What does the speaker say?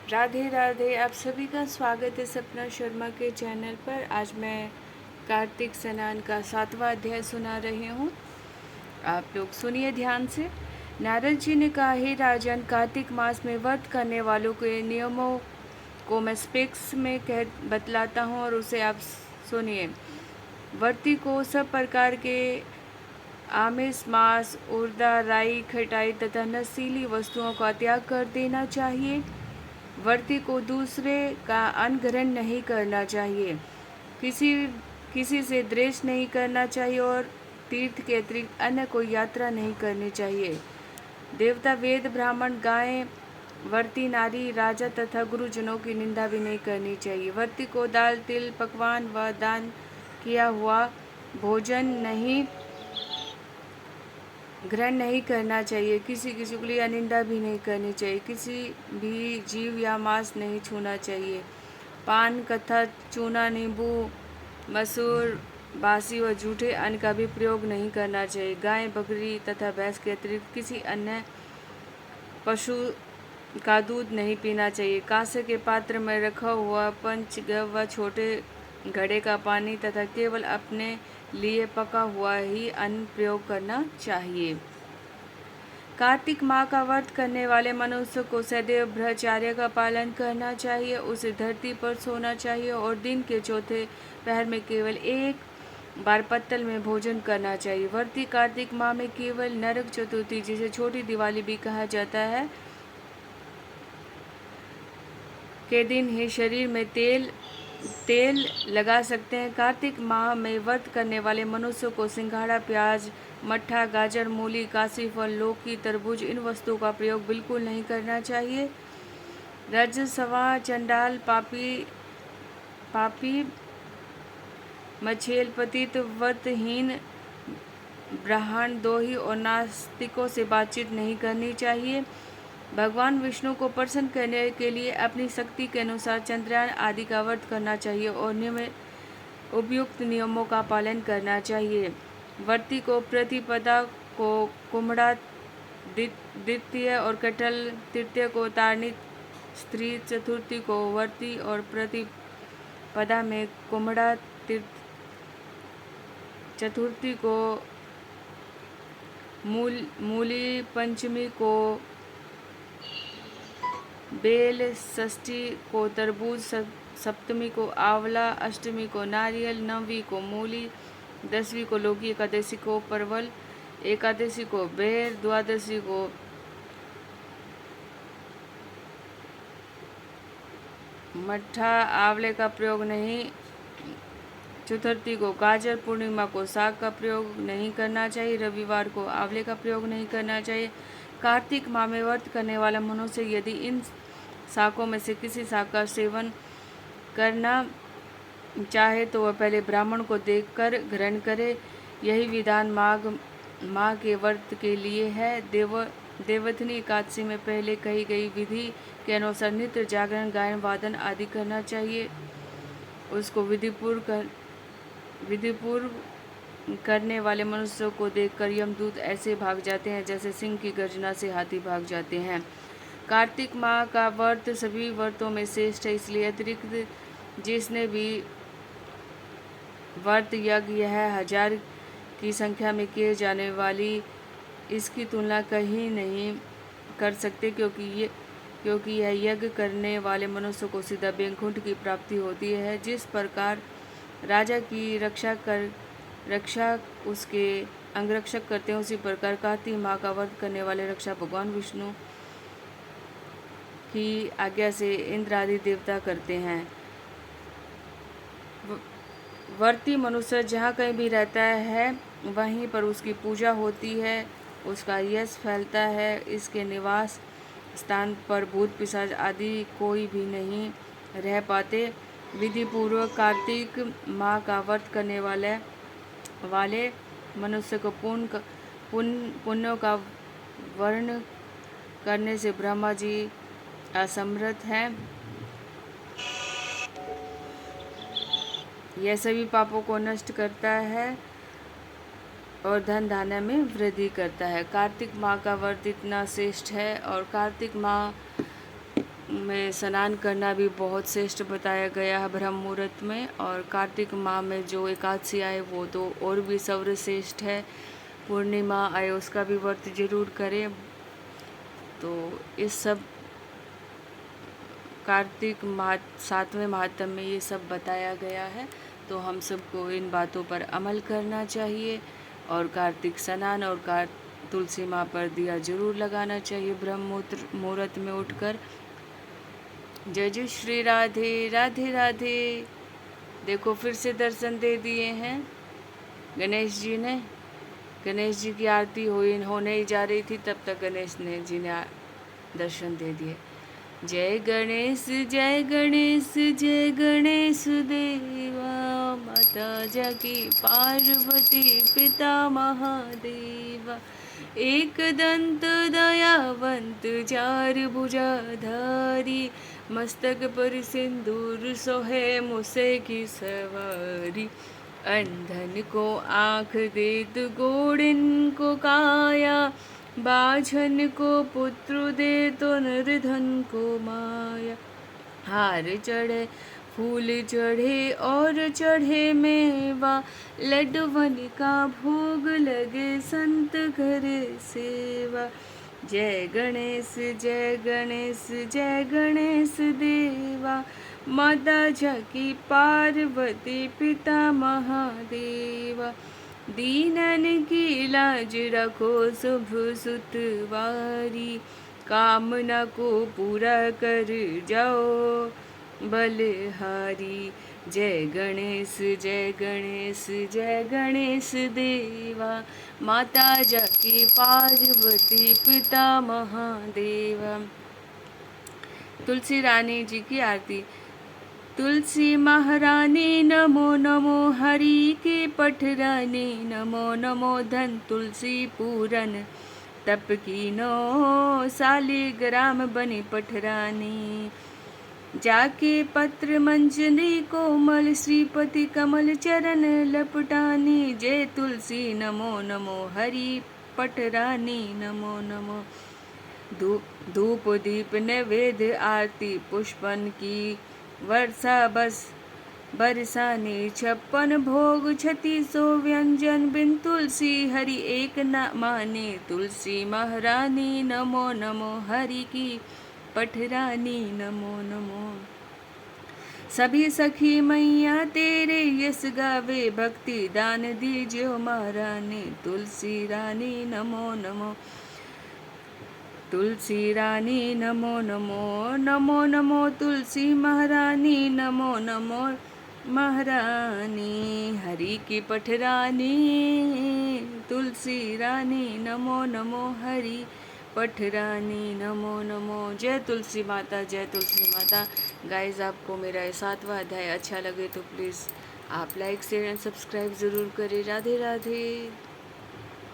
राधे राधे। आप सभी का स्वागत है सपना शर्मा के चैनल पर। आज मैं कार्तिक स्नान का 7वां अध्याय सुना रही हूँ। आप लोग सुनिए ध्यान से। नारद जी ने कहा, हे राजन, कार्तिक मास में व्रत करने वालों के नियमों को मैं स्पेक्स में कह बतलाता हूँ और उसे आप सुनिए। व्रती को सब प्रकार के आमिष, मांस, उर्दा, राई, खटाई तथा नशीली वस्तुओं का त्याग कर देना चाहिए। व्रती को दूसरे का अन्न ग्रहण नहीं करना चाहिए, किसी किसी से द्वेष नहीं करना चाहिए और तीर्थ के अतिरिक्त अन्य कोई यात्रा नहीं करनी चाहिए। देवता, वेद, ब्राह्मण, गायें, व्रती नारी, राजा तथा गुरुजनों की निंदा भी नहीं करनी चाहिए। व्रती को दाल, तिल, पकवान व दान किया हुआ भोजन नहीं ग्रहण नहीं करना चाहिए। किसी की चुगली या निंदा भी नहीं करनी चाहिए। किसी भी जीव या मांस नहीं छूना चाहिए। पान, कथा, चूना, नींबू, मसूर, बासी व झूठे अन्न का भी प्रयोग नहीं करना चाहिए। गाय, बकरी तथा भैंस के अतिरिक्त किसी अन्य पशु का दूध नहीं पीना चाहिए। कांसे के पात्र में रखा हुआ पंचगव्य व छोटे घड़े का पानी तथा केवल अपने लिए पका हुआ ही अन्न प्रयोग करना चाहिए। कार्तिक माह का व्रत करने वाले मनुष्य को सदैव ब्रह्मचर्य का पालन करना चाहिए। उसे धरती पर सोना चाहिए और दिन के चौथे पहर में केवल एक बार पत्तल में भोजन करना चाहिए। व्रती कार्तिक माह में केवल नरक चतुर्थी, जिसे छोटी दिवाली भी कहा जाता है, के दिन ही शरीर में तेल लगा सकते हैं। कार्तिक माह में व्रत करने वाले मनुष्यों को सिंघाड़ा, प्याज, मट्ठा, गाजर, मूली, काशी फल, लौकी, तरबूज इन वस्तुओं का प्रयोग बिल्कुल नहीं करना चाहिए। रजस्वा, चंडाल, पापी, मछेल, पतित, व्रतहीन, ब्राह्मण, दोही और नास्तिकों से बातचीत नहीं करनी चाहिए। भगवान विष्णु को प्रसन्न करने के लिए अपनी शक्ति के अनुसार चंद्रयान आदि का व्रत करना चाहिए और नियमित उपयुक्त नियमों का पालन करना चाहिए। व्रती को प्रतिपदा को कुम्हड़ा द्वितीय और कटहल तृतीय को तारणी, स्त्री चतुर्थी को व्रती और प्रतिपदा में कुम्हड़ा, चतुर्थी को मूली, पंचमी को बेल, षष्ठी को तरबूज, सप्तमी को आंवला, अष्टमी को नारियल, नवमी को मूली, 10वीं को लौकी, एकादशी को परवल, एकादशी को बेर, द्वादशी को मट्ठा, आंवले का प्रयोग नहीं, चतुर्थी को गाजर, पूर्णिमा को साग का प्रयोग नहीं करना चाहिए, रविवार को आंवले का प्रयोग नहीं करना चाहिए। कार्तिक माह में व्रत करने वाला मनुष्य यदि इन शाकों में से किसी शाक का सेवन करना चाहे तो वह पहले ब्राह्मण को देखकर ग्रहण करे। यही विधान माह के व्रत के लिए है। देवथनी एकादशी में पहले कही गई विधि के अनुसार नित्य जागरण, गायन, वादन आदि करना चाहिए। उसको विधिपूर्व करने वाले मनुष्यों को देखकर यमदूत ऐसे भाग जाते हैं जैसे सिंह की गर्जना से हाथी भाग जाते हैं। कार्तिक माह का व्रत सभी व्रतों में श्रेष्ठ है, इसलिए अतिरिक्त जिसने भी व्रत यज्ञ है 1000 की संख्या में किए जाने वाली इसकी तुलना कहीं नहीं कर सकते, क्योंकि यह यज्ञ करने वाले मनुष्य को सीधा वैकुंठ की प्राप्ति होती है। जिस प्रकार राजा की रक्षा उसके अंगरक्षक करते हैं, उसी प्रकार कार्तिक माह का व्रत करने वाले रक्षा भगवान विष्णु की आज्ञा से इंद्र आदि देवता करते हैं। व्रती मनुष्य जहाँ कहीं भी रहता है वहीं पर उसकी पूजा होती है, उसका यश फैलता है। इसके निवास स्थान पर भूत पिशाच आदि कोई भी नहीं रह पाते। विधि पूर्वक कार्तिक माह का व्रत करने वाले मनुष्य को पुण्यों का वर्ण करने से ब्रह्मा जी असमर्थ हैं। यह सभी पापों को नष्ट करता है और धन धान्य में वृद्धि करता है। कार्तिक माह का व्रत इतना श्रेष्ठ है और कार्तिक माह में स्नान करना भी बहुत श्रेष्ठ बताया गया है ब्रह्म मुहूर्त में। और कार्तिक माह में जो एकादशी आए वो तो और भी सर्वश्रेष्ठ है। पूर्णिमा आए उसका भी व्रत जरूर करें। तो इस सब कार्तिक माह 7वें माहत्म में ये सब बताया गया है। तो हम सबको इन बातों पर अमल करना चाहिए और कार्तिक स्नान और तुलसी माँ पर दिया जरूर लगाना चाहिए ब्रह्म मुहूर्त में उठकर। जय जय श्री राधे राधे राधे। देखो फिर से दर्शन दे दिए हैं गणेश जी ने। गणेश जी की आरती होने ही जा रही थी, तब तक गणेश जी ने दर्शन दे दिए। जय गणेश जय गणेश जय गणेश देवा, माता जगी पार्वती पिता महादेवा। एक दंत दयावंत चार भुजाधारी, मस्तक पर सिंदूर सोहे मुसे की सवारी। अंधन को आँख देत गोड़िन को काया, बाझन को पुत्र दे तो निर्धन को माया। हार चढ़े फूल चढ़े और चढ़े मेवा, लड्डूवन का भोग लगे संत करे सेवा। जय गणेश जय गणेश जय गणेश देवा, माता जगी पार्वती पिता महादेवा। दीनन की लाज रखो शुभ सुतवारी, कामना को पूरा कर जाओ बलहारी। जय गणेश जय गणेश जय गणेश देवा, माता जगी पार्वती पिता महादेवा। तुलसी रानी जी की आरती। तुलसी महारानी नमो नमो, हरि के पठरानी नमो नमो। धन तुलसी पूरन तप की नो, सालिग्राम बनी पठरानी। जाके पत्र मंजरी कोमल, श्रीपति कमल चरण लपटानी। जय तुलसी नमो नमो, हरि पठरानी नमो नमो। धूप दीप नैवेद्य आरती पुष्पन की वर्षा बस बरसाने। 56 भोग 3600 व्यंजन, बिन तुलसी हरि एक न माने। तुलसी महारानी नमो नमो, हरि की पठरानी नमो नमो। सभी सखी मैया तेरे यस गावे, भक्ति दान दीजियो महारानी। तुलसी रानी नमो नमो, तुलसी रानी नमो नमो। नमो नमो तुलसी महारानी नमो नमो महारानी, हरि की पठरानी। तुलसी रानी नमो नमो, हरि पठरानी नमो नमो। जय तुलसी माता जय तुलसी माता। गाइस आपको मेरा ये 7वां अध्याय अच्छा लगे तो प्लीज़ आप लाइक शेयर एंड सब्सक्राइब ज़रूर करें। राधे राधे।